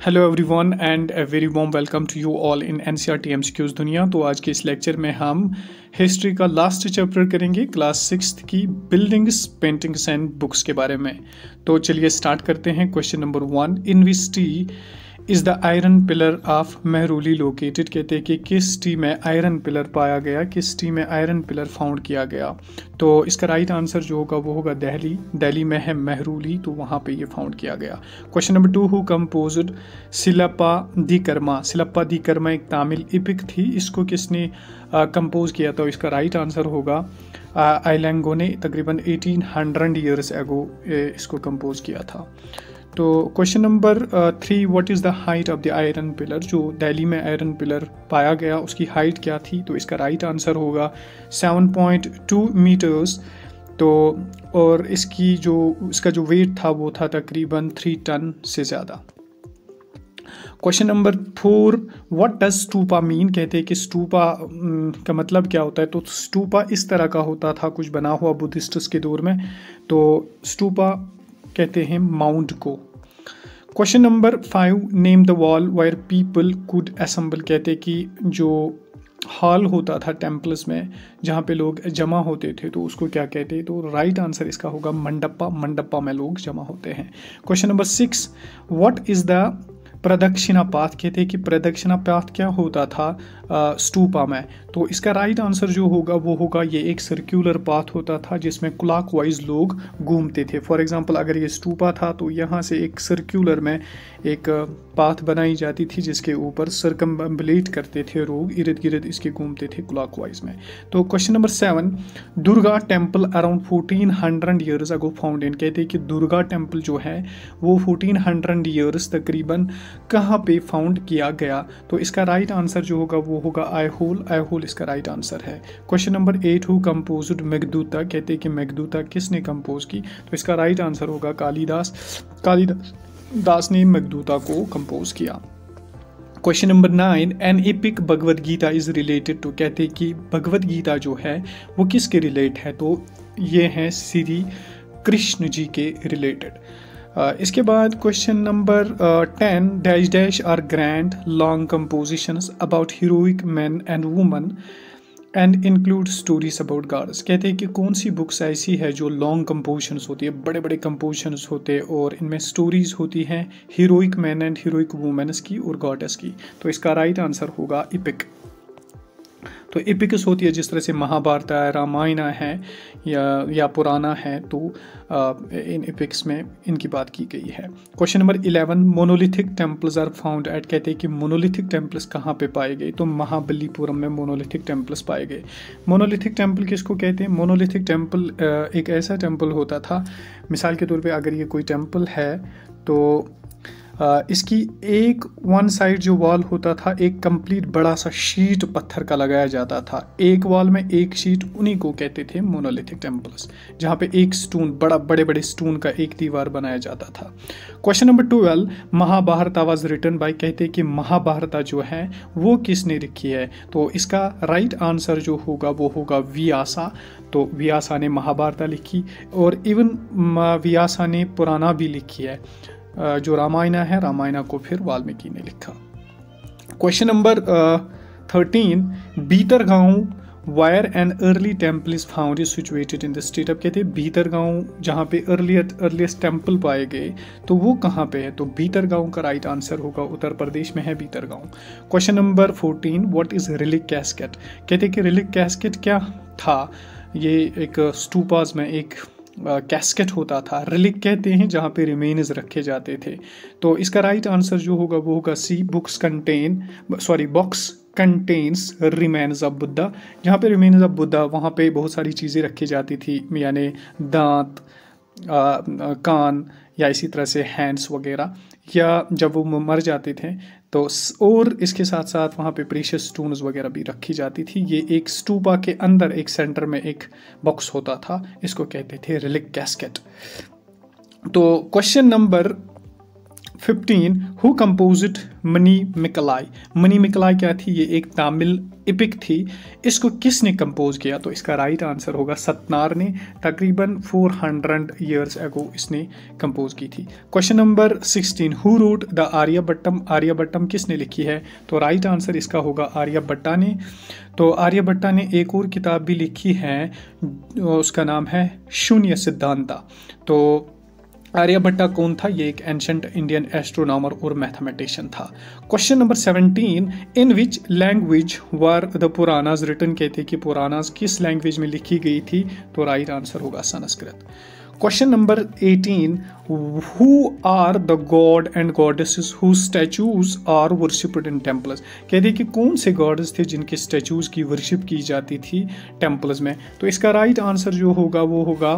Hello everyone and a very warm welcome to you all in NCERT MCQs दुनिया। तो आज के इस लेक्चर में हम हिस्ट्री का लास्ट चैप्टर करेंगे, क्लास 6 की बिल्डिंग्स, पेंटिंग्स एंड बुक्स के बारे में। तो चलिए स्टार्ट करते हैं। Question number 1, in which T is the iron pillar of Mehrauli located. कहते हैं कि किस टी में आयरन पिलर पाया गया, किस टी में आयरन पिलर फाउंड किया गया। तो इसका राइट आंसर जो होगा वो होगा दिल्ली में है मेहरौली, तो वहाँ पे ये फाउंड किया गया। क्वेश्चन नंबर 2, हु कंपोज्ड सिलप्पा दी कर्मा। सिलप्पा दी कर्मा एक तमिल इपिक थी, इसको किसने कंपोज किया? तो इसका राइट आंसर होगा आइलैंगो ने तकरीबन 1800 ईयर्स एगो इसको कंपोज किया था। तो question number 3, what is the height of the iron pillar. जो दिल्ली में आयरन पिलर पाया गया उसकी हाइट क्या थी? तो इसका राइट आंसर होगा 7.2 मीटर्स। तो और इसका जो वेट था वो था तकरीबन 3 टन से ज़्यादा। Question number 4, what does stupa mean. कहते हैं कि स्टूपा का मतलब क्या होता है? तो स्टूपा इस तरह का होता था, कुछ बना हुआ बुद्धिस्ट्स के दौर में। तो स्टूपा कहते हैं माउंट को। Question number 5, name the wall where people could assemble. कहते हैं कि जो हॉल होता था टेम्पल्स में जहाँ पे लोग जमा होते थे तो उसको क्या कहते हैं? तो राइट आंसर इसका होगा मंडप्पा। मंडप्पा में लोग जमा होते हैं। Question number 6, what is the प्रदक्षिणा पाथ। कहते हैं कि प्रदक्षिणा पाथ क्या होता था स्टूपा में? तो इसका राइट आंसर जो होगा वो होगा ये एक सर्कुलर पाथ होता था जिसमें क्लॉकवाइज लोग घूमते थे। फॉर एग्जांपल अगर ये स्टूपा था तो यहाँ से एक सर्कुलर में एक पाथ बनाई जाती थी जिसके ऊपर सर्कमएम्बुलेट करते थे लोग, इर्द गिर्द इसके घूमते थे क्लॉकवाइज में। तो question number 7, Durga temple around 1400 years ago found in. कहते हैं कि दुर्गा टेम्पल जो है वो 1400 ईयर्स तकरीबन कहाँ पे फाउंड किया गया? तो इसका राइट आंसर जो होगा वो होगा आईहोल। आईहोल इसका राइट आंसर है। Question number 8, who composed Meghaduta. कहते हैं कि मेघदूता किसने कंपोज की? तो इसका राइट आंसर होगा कालिदास। कालिदास ने मेघदूता को कंपोज किया। Question number 9, an epic Bhagavad Gita is related to. कहते हैं कि भगवद गीता जो है वो किसके रिलेट है? तो ये है श्री कृष्ण जी के रिलेटेड। इसके बाद question number 10, dash dash are grand long compositions about heroic man and woman and include stories about gods. कहते हैं कि कौन सी बुक्स ऐसी है जो लॉन्ग कंपोजिशंस होती है, बड़े बड़े कंपोजिशंस होते हैं और इनमें स्टोरीज होती हैं heroic man and heroic womens की और गॉडेस की। तो इसका राइट आंसर होगा इपिक। तो इपिक्स होती है जिस तरह से महाभारत है, रामायण है या पुराना है, तो इन इपिक्स में इनकी बात की गई है। Question number 11, monolithic temples are found at. कहते हैं कि मोनोलिथिक टेम्पल्स कहाँ पे पाए गए? तो महाबलीपुरम में मोनोलिथिक टेम्पल्स पाए गए। मोनोलिथिक टेम्पल किसको कहते हैं? मोनोलिथिक टेम्पल एक ऐसा टेम्पल होता था, मिसाल के तौर पे अगर ये कोई टेम्पल है तो इसकी एक वन साइड जो वॉल होता था एक कंप्लीट बड़ा सा शीट पत्थर का लगाया जाता था, एक वॉल में एक शीट, उन्हीं को कहते थे मोनोलिथिक टेम्पल्स, जहाँ पे एक स्टोन, बड़े बड़े स्टोन का एक दीवार बनाया जाता था। Question number 12, Mahabharata was written by. कहते हैं कि महाभारत जो है वो किसने लिखी है? तो इसका राइट आंसर जो होगा वो होगा व्यासा। तो व्यासा ने महाभारत लिखी और इवन व्यासा ने पुराना भी लिखी है। जो रामायण है, रामायण को फिर वाल्मीकि ने लिखा। Question number 13, Bhitargaon where an early temple is found is situated in the state. अब कहते हैं बीतरगांव जहाँ पे अर्लीस्ट टेम्पल पाए गए तो वो कहाँ पे है? तो बीतरगांव का राइट आंसर होगा उत्तर प्रदेश में है Bhitargaon. Question number 14, what is relic casket. कहते हैं कि रिलिक कैस्केट क्या था? ये एक स्टूपास में एक कैस्केट होता था। रिलिक कहते हैं जहाँ पे रिमेन्स रखे जाते थे। तो इसका राइट आंसर जो होगा वो होगा C, box contains remains of Buddha. जहाँ पे रिमेन्स ऑफ बुद्धा वहाँ पे बहुत सारी चीज़ें रखी जाती थी, यानी दांत, कान या इसी तरह से हैंड्स वगैरह, या जब वो मर जाते थे तो, और इसके साथ साथ वहाँ पे प्रीशियस स्टोन्स वगैरह भी रखी जाती थी। ये एक स्टूपा के अंदर एक सेंटर में एक बॉक्स होता था, इसको कहते थे रिलिक कैस्केट। तो question number 15 who composed Manimekalai. Manimekalai क्या थी? ये एक तमिल इपिक थी। इसको किसने कंपोज किया? तो इसका राइट आंसर होगा सतनार ने। तकरीबन 400 ईयर्स अगो इसने कंपोज की थी। Question number 16 who wrote the Aryabhattam. Aryabhattam किसने लिखी है? तो राइट आंसर इसका होगा आर्यभट्टा ने। तो आर्यभट्टा ने एक और किताब भी लिखी है, उसका नाम है शून्य सिद्धांता। तो आर्यभट्टा कौन था? ये एक एंशंट इंडियन एस्ट्रोनॉमर और मैथमेटिशियन था। Question number 17 in which language were the Puranas written. कहते हैं कि पुरानाज किस लैंग्वेज में लिखी गई थी? तो राइट आंसर होगा Sanskrit. Question number 18 who are the god and goddesses who statues are worshipped in temples. कहते हैं कि कौन से गॉडेस थे जिनके स्टैचूज की वर्शिप की जाती थी टेम्पल्स में? तो इसका राइट आंसर जो होगा वो होगा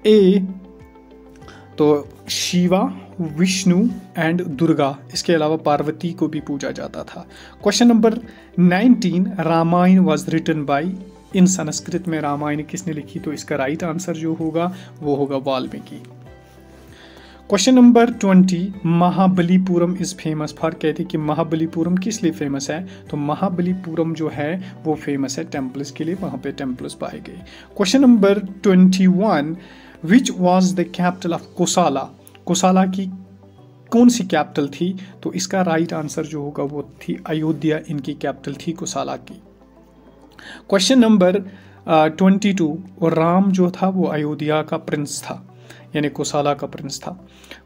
ए, तो शिवा, विष्णु एंड दुर्गा। इसके अलावा पार्वती को भी पूजा जाता था। Question number 19 Ramayana was written by. In Sanskrit में रामायण किसने लिखी? तो इसका राइट आंसर जो होगा वो होगा Valmiki. Question number 20 Mahabalipuram is famous for. कहते हैं कि महाबलीपुरम किस लिए फेमस है? तो महाबलीपुरम जो है वो फेमस है टेम्पल्स के लिए, वहां पे टेम्पल्स पाए गए। Question number 21 which was the capital of Kosala. Kosala की कौन सी कैपिटल थी? तो इसका राइट आंसर जो होगा वो थी अयोध्या, इनकी कैपिटल थी कोसाला की। क्वेश्चन नंबर 22 और राम जो था वो अयोध्या का प्रिंस था, यानी कोसाला का प्रिंस था।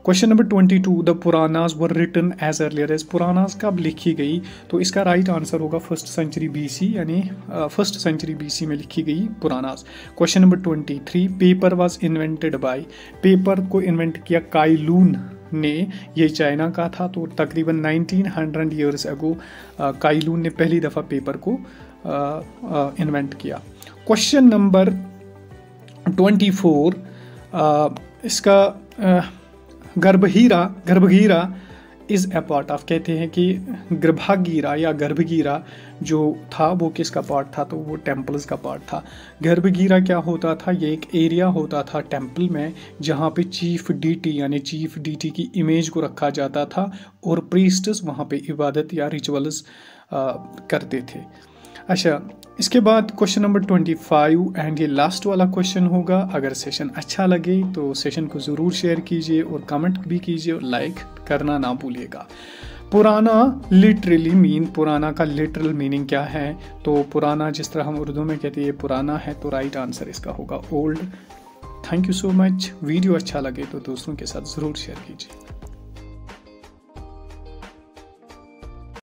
Question number 22 the Puranas were written as earlier as. Puranas कब लिखी गई? तो इसका राइट आंसर होगा 1st सेंचुरी BC, यानी 1st सेंचुरी BC में लिखी गई Puranas. Question number 23 paper was invented by. Paper को इन्वेंट किया काई लून ने, ये चाइना का था। तो तकरीबन 1900 ईयर्स अगो काई लून ने पहली दफ़ा पेपर को इन्वेंट किया। क्वेश्चन नंबर 24 इसका गर्भगीरा इज ए पार्ट ऑफ। कहते हैं कि गर्भगीरा या गर्भगीरा जो था वो किसका पार्ट था? तो वो टेम्पल्स का पार्ट था। गर्भगीरा क्या होता था? ये एक एरिया होता था टेम्पल में जहाँ पे चीफ डीटी यानी चीफ डीटी की इमेज को रखा जाता था और प्रीस्ट्स वहाँ पे इबादत या रिचुअल्स करते थे। अच्छा, इसके बाद क्वेश्चन नंबर 25 एंड ये लास्ट वाला क्वेश्चन होगा। अगर सेशन अच्छा लगे तो सेशन को ज़रूर शेयर कीजिए और कमेंट भी कीजिए और लाइक करना ना भूलिएगा। पुराना लिटरली मीन, पुराना का लिटरल मीनिंग क्या है? तो पुराना जिस तरह हम उर्दू में कहते हैं ये पुराना है, तो राइट आंसर इसका होगा old. Thank you so much. Video अच्छा लगे तो दोस्तों के साथ ज़रूर शेयर कीजिए।